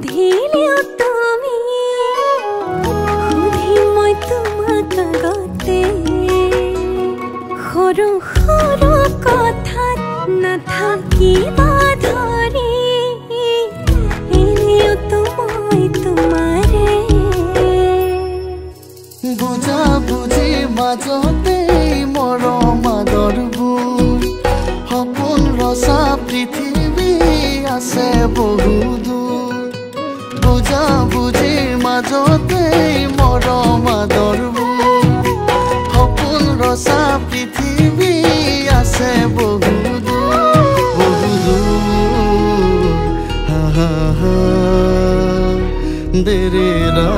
সুধিলেও তুমি সুধি মই তোমাক আগতে সৰু সৰু কথাত নাথাকিবা ধৰি এনেও মই তোমাৰে বুজা বুজি মাজতে মৰম আদৰবোৰ সপোন ৰচা পৃথিৱী আছে বহু দূৰ বুজা বুজি মাজতে মৰম আদৰবোৰ সপোন ৰচা পৃথিৱী আছে বহু দূৰ হা হা হা দেৰেৰা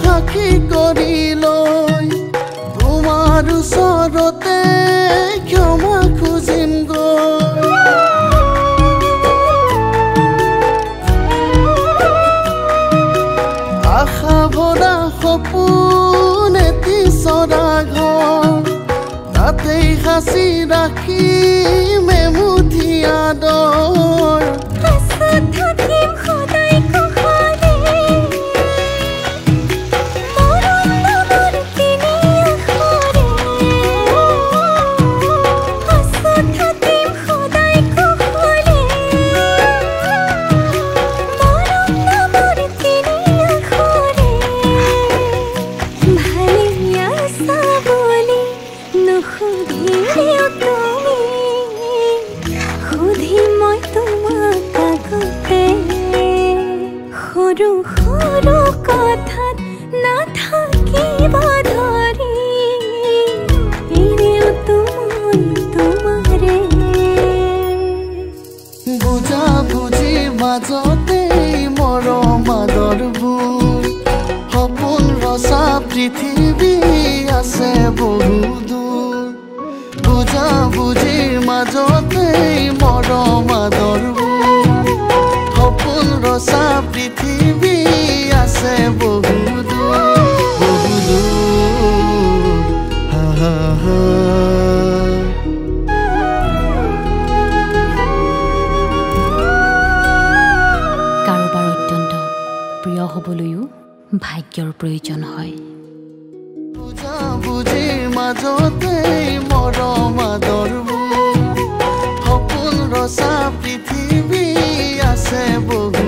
সাক্ষী কৰি লৈ তোমাৰ ওচৰতে ক্ষমা খুজিম গৈ আশা ভৰা সপোন এটি চৰা ঘৰ তাতেই সাঁচি ৰাখিম এমুঠি আদৰ সৰু সৰু কথাত নাথাকিবা ধৰি এনেও মই তোমাৰে বুজা বুজি মাজতে মৰম আদৰবোৰ সপোন ৰচা পৃথিৱী আছে বহু দূৰ বুজা বুজি মাজতে মৰম আদৰবোৰ সপোন ৰচা পৃথিৱী আছে বহু দূৰ হা হা হা কাৰোবাৰ অত্যন্ত প্ৰিয় হ'বলৈও ভাগ্যৰ প্ৰয়োজন হয় বুজা বুজি মাজতে মৰম আদৰবোৰ সপোন ৰচা পৃথিৱী আছে বহু